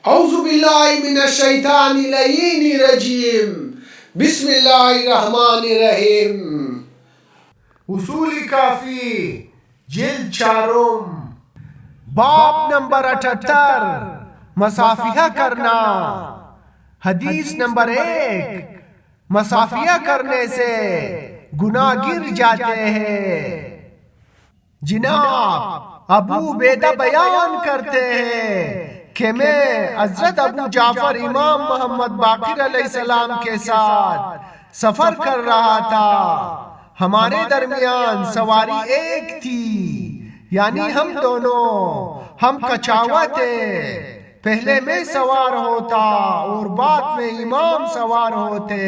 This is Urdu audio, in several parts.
اعوذ باللہ من الشیطان الرجیم بسم اللہ الرحمن الرحیم۔ اصول کافی جلد چارم باب نمبر 78 مصافحہ کرنا۔ حدیث نمبر 1، مصافحہ کرنے سے گناہ گر جاتے ہیں۔ جناب ابو عبیدہ بیان کرتے ہیں کہ میں حضرت ابو جعفر امام محمد باقر علیہ السلام کے ساتھ سفر کر رہا تھا۔ ہمارے درمیان سواری ایک تھی، یعنی ہم دونوں ہم کچاوا تھے۔ پہلے میں سوار ہوتا اور بعد میں امام سوار ہوتے۔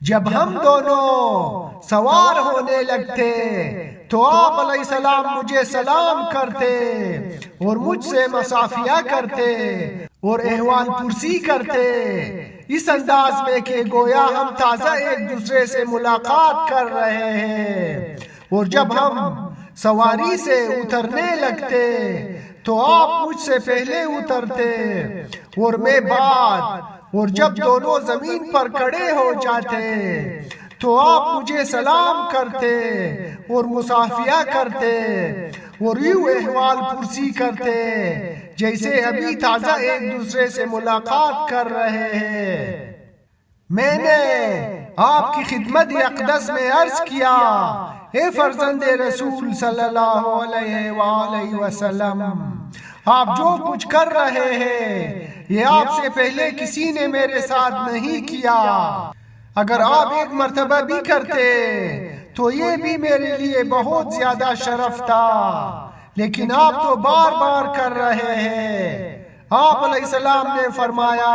جب ہم دونوں سوار ہونے لگتے تو آپ علیہ السلام مجھے سلام کرتے اور مجھ سے مصافحہ کرتے اور احوال پرسی کرتے، اس انداز میں کہ گویا ہم تازہ ایک دوسرے سے ملاقات کر رہے ہیں۔ اور جب ہم سواری سے اترنے لگتے تو آپ مجھ سے پہلے اترتے اور میں بعد، اور جب دونوں زمین پر کھڑے ہو جاتے تو آپ مجھے سلام کرتے اور مصافحہ کرتے اور یوں احوال پرسی کرتے جیسے ابھی تازہ ایک دوسرے سے ملاقات کر رہے ہیں۔ میں نے آپ کی خدمت اقدس میں عرض کیا، اے فرزند رسول صلی اللہ علیہ وآلہ وسلم، آپ جو کچھ کر رہے ہیں یہ آپ سے پہلے کسی نے میرے ساتھ نہیں کیا۔ اگر آپ ایک مرتبہ بھی کرتے تو یہ بھی میرے لیے بہت زیادہ شرف تھا، لیکن آپ تو بار بار کر رہے ہیں۔ آپ علیہ السلام نے فرمایا،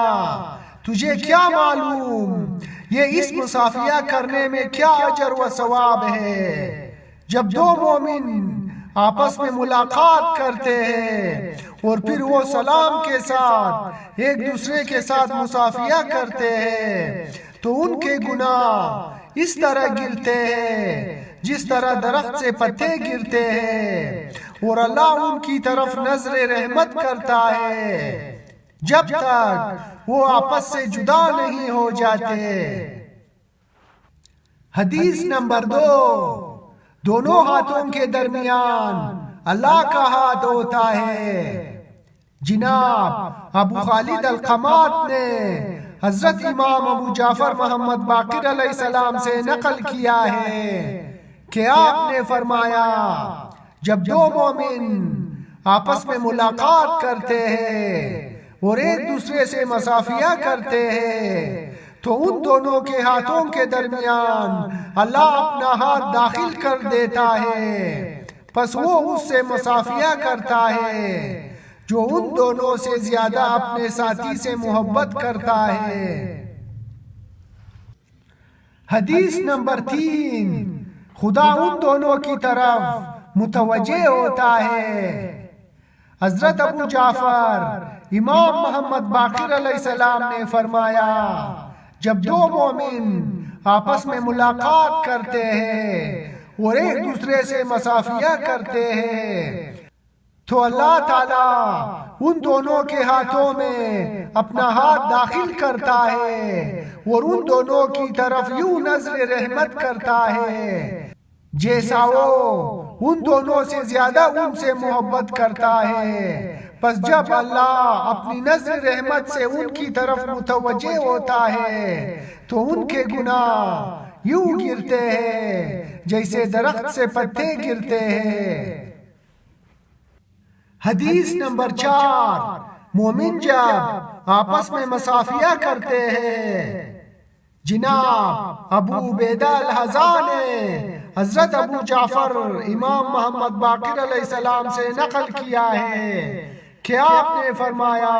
تجھے کیا معلوم یہ اس مصافحہ کرنے میں کیا اجر و ثواب ہے؟ جب دو مومن آپس میں ملاقات کرتے ہیں اور پھر وہ سلام کے ساتھ ایک دوسرے کے ساتھ مصافحہ کرتے ہیں تو ان کے گناہ اس طرح گرتے ہیں جس طرح درخت سے پتے گرتے ہیں، اور اللہ ان کی طرف نظر رحمت کرتا ہے جب تک وہ آپس سے جدا نہیں ہو جاتے۔ حدیث نمبر 2، دونوں ہاتھوں کے درمیان اللہ کا ہاتھ ہوتا ہے۔ جناب ابو خالد القمات نے حضرت امام ابو جعفر محمد باقر علیہ السلام سے نقل کیا ہے کہ آپ نے فرمایا، جب دو مومن آپس میں ملاقات کرتے ہیں اور ایک دوسرے سے مصافحہ کرتے ہیں تو ان دونوں کے ہاتھوں کے درمیان اللہ اپنا ہاتھ داخل کر دیتا ہے، پس وہ اس سے مصافحہ کرتا ہے جو ان دونوں سے زیادہ اپنے ساتھی سے محبت کرتا ہے۔ حدیث نمبر 3، خدا ان دونوں کی طرف متوجہ ہوتا ہے۔ حضرت ابو جعفر امام محمد باقر علیہ السلام نے فرمایا، جب دو مومن آپس میں ملاقات کرتے ہیں اور ایک دوسرے سے مصافحہ کرتے ہیں تو اللہ تعالیٰ ان دونوں کے ہاتھوں میں اپنا ہاتھ داخل کرتا ہے اور ان دونوں کی طرف یوں نظر رحمت کرتا ہے جیسا وہ ان دونوں سے زیادہ ان سے محبت کرتا ہے۔ پس جب اللہ اپنی نظر رحمت سے ان کی طرف متوجہ ہوتا ہے تو ان کے گناہ یوں گرتے ہیں جیسے درخت سے پتے گرتے ہیں۔ حدیث نمبر 4، مومن جب آپس میں مصافحہ کرتے ہیں۔ جناب ابو عبیدہ الحذا نے حضرت ابو جعفر امام محمد باقر علیہ السلام سے نقل کیا ہے کہ آپ نے فرمایا،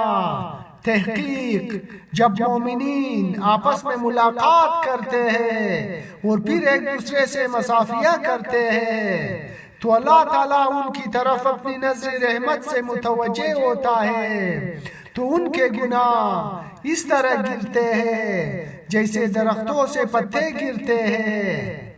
تحقیق جب مومنین آپس میں ملاقات کرتے ہیں اور پھر ایک دوسرے سے مصافحہ کرتے ہیں تو اللہ تعالیٰ ان کی طرف اپنی نظر رحمت سے متوجہ ہوتا ہے تو ان کے گناہ اس طرح گرتے ہیں جیسے درختوں سے پتے گرتے ہیں۔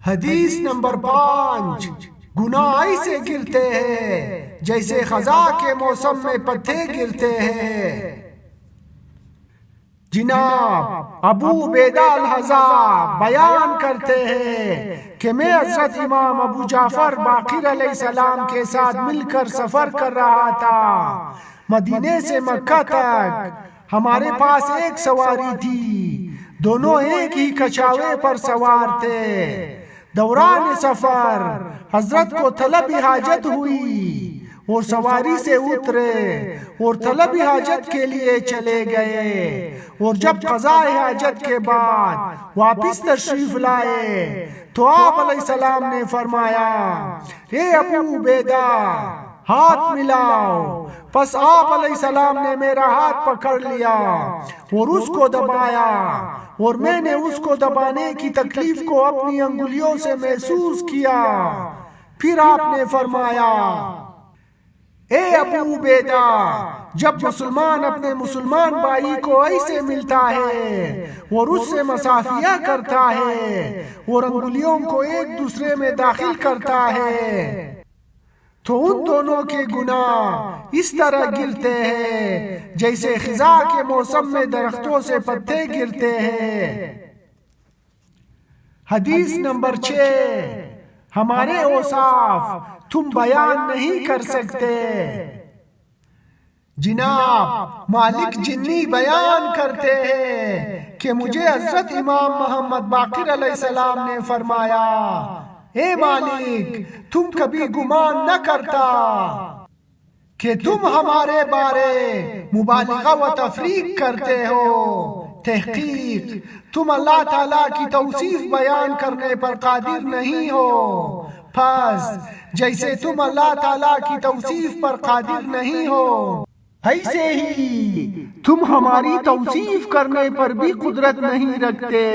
حدیث نمبر 5، گناہ ایسے گرتے ہیں جیسے خزاں کے موسم میں پتے گرتے ہیں۔ جناب ابو عبیدہ الحذا بیان کرتے ہیں کہ میں حضرت امام ابو جعفر باقر علیہ السلام کے ساتھ مل کر سفر کر رہا تھا مدینے سے مکہ تک۔ ہمارے پاس ایک سواری تھی، دونوں ایک ہی کچاوے پر سوار تھے۔ دوران سفر حضرت کو طلب حاجت ہوئی اور سواری سے اترے اور طلب حاجت کے لیے چلے گئے، اور جب قضاء حاجت کے بعد واپس تشریف لائے تو آپ علیہ السلام نے فرمایا، اے ابو عبیدہ ہاتھ ملاؤ۔ پس آپ علیہ السلام نے میرا ہاتھ پکڑ لیا اور اس کو دبایا، اور میں نے اس کو دبانے کی تکلیف کو اپنی انگلیوں سے محسوس کیا۔ پھر آپ نے فرمایا، اے ابو عبیدہ، جب مسلمان اپنے مسلمان بھائی کو ایسے ملتا ہے اور اس سے مصافحہ کرتا ہے اور انگلیوں کو ایک دوسرے میں داخل کرتا ہے تو ان دونوں کے گناہ اس طرح گرتے ہیں جیسے خزاں کے موسم میں درختوں سے پتے گرتے ہیں۔ حدیث نمبر 6، ہمارے اوصاف تم بیان نہیں کر سکتے۔ جناب مالک جنی بیان کرتے ہیں کہ مجھے حضرت امام محمد باقر علیہ السلام نے فرمایا، اے مالک تم کبھی گمان نہ کرتا کہ تم ہمارے بارے مبالغہ و تفریق کرتے ہو۔ تحقیق تم اللہ تعالیٰ کی توصیف بیان کرنے پر قادر نہیں ہو، پس جیسے تم اللہ تعالیٰ کی توصیف پر قادر نہیں ہو ایسے ہی تم ہماری توصیف کرنے پر بھی قدرت نہیں رکھتے،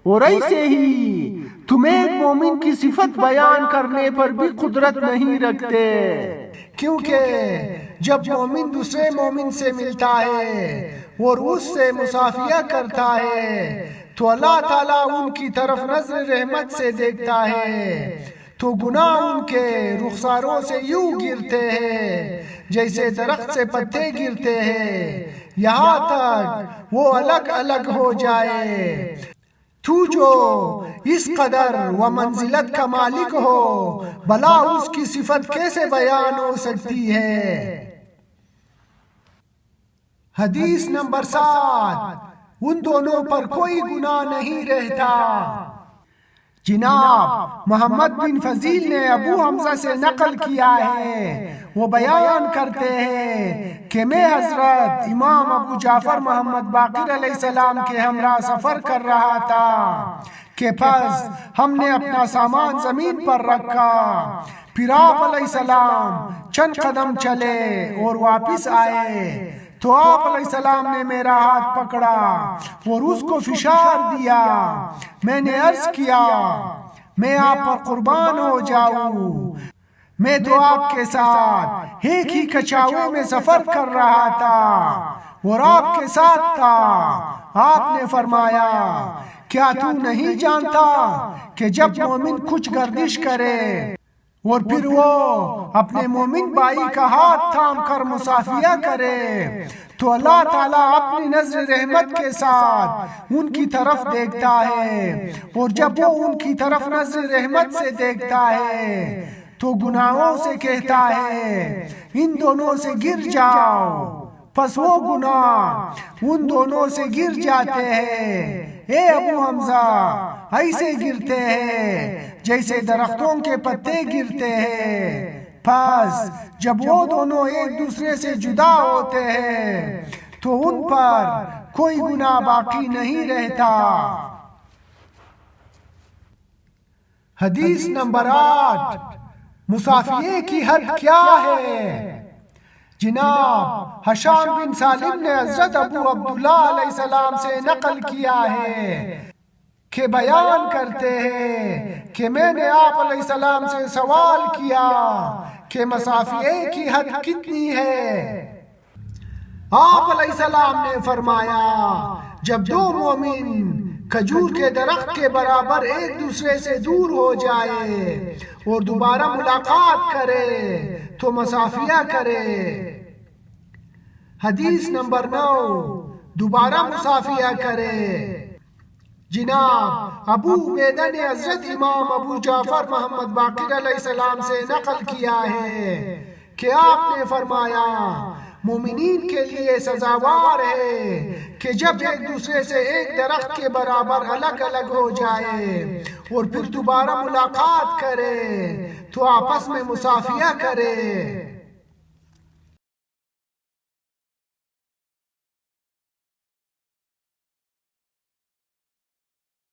اور ایسے ہی تم ایک مومن کی صفت بیان کرنے پر بھی قدرت نہیں رکھتے، کیونکہ جب مومن دوسرے مومن سے ملتا ہے اور اس سے مصافحہ کرتا ہے تو اللہ تعالیٰ ان کی طرف نظر رحمت سے دیکھتا ہے، تو گناہ ان کے رخساروں سے یوں گرتے ہیں جیسے درخت سے پتے گرتے ہیں، یہاں تک وہ الگ الگ ہو جائے۔ تو جو اس قدر و منزلت کا مالک ہو، بھلا اس کی صفت کیسے بیان ہو سکتی ہے؟ حدیث نمبر 7، ان دونوں پر کوئی گناہ نہیں رہتا۔ جناب محمد بن فضیل نے ابو حمزہ سے نقل کیا ہے، وہ بیان کرتے ہیں کہ میں حضرت امام ابو جعفر محمد باقر علیہ السلام کے ہمراہ سفر کر رہا تھا کہ پس ہم نے اپنا سامان زمین پر رکھا، پھر آپ علیہ السلام چند قدم چلے اور واپس آئے تو آپ علیہ السلام نے میرا ہاتھ پکڑا اور اس کو فشار دیا۔ میں نے عرض کیا، میں آپ پر قربان ہو جاؤں، میں تو آپ کے ساتھ ایک ہی کچاوے میں سفر کر رہا تھا اور آپ کے ساتھ تھا۔ آپ نے فرمایا، کیا تو نہیں جانتا کہ جب مومن کچھ گردش کرے اور پھر وہ اپنے مومن بھائی کا ہاتھ تھام کر مصافحہ کرے تو اللہ تعالیٰ اپنی نظر رحمت کے ساتھ ان کی طرف دیکھتا ہے، اور جب وہ ان کی طرف نظر رحمت سے دیکھتا ہے تو گناہوں سے کہتا ہے ان دونوں سے گر جاؤ، پس وہ گناہ ان دونوں سے گر جاتے ہیں۔ اے ابو حمزہ، ایسے گرتے ہیں جیسے درختوں کے پتے گرتے ہیں، پس جب وہ دونوں ایک دوسرے سے جدا ہوتے ہیں تو ان پر کوئی گناہ باقی نہیں رہتا۔ حدیث نمبر 8، مصافحے کی حد کیا ہے؟ جناب ہشام بن سالم نے حضرت ابو عبداللہ علیہ السلام سے نقل کیا ہے کہ بیان کرتے ہیں کہ میں نے آپ علیہ السلام سے سوال کیا کہ مصافحے کی حد کتنی ہے؟ آپ علیہ السلام نے فرمایا، جب دو مومن کھجور کے درخت کے برابر ایک دوسرے سے دور ہو جائے اور دوبارہ ملاقات کرے تو مصافحہ کرے۔ حدیث نمبر 9، دوبارہ مصافحہ کرے۔ جناب ابو عبیدہ نے حضرت امام ابو جعفر محمد باقر علیہ السلام سے نقل کیا ہے کہ آپ نے فرمایا مومنین کے لیے سزاوار ہے کہ جب ایک دوسرے سے ایک درخت کے برابر الگ الگ ہو جائے اور پھر دوبارہ ملاقات کرے تو آپس میں مصافحہ کرے۔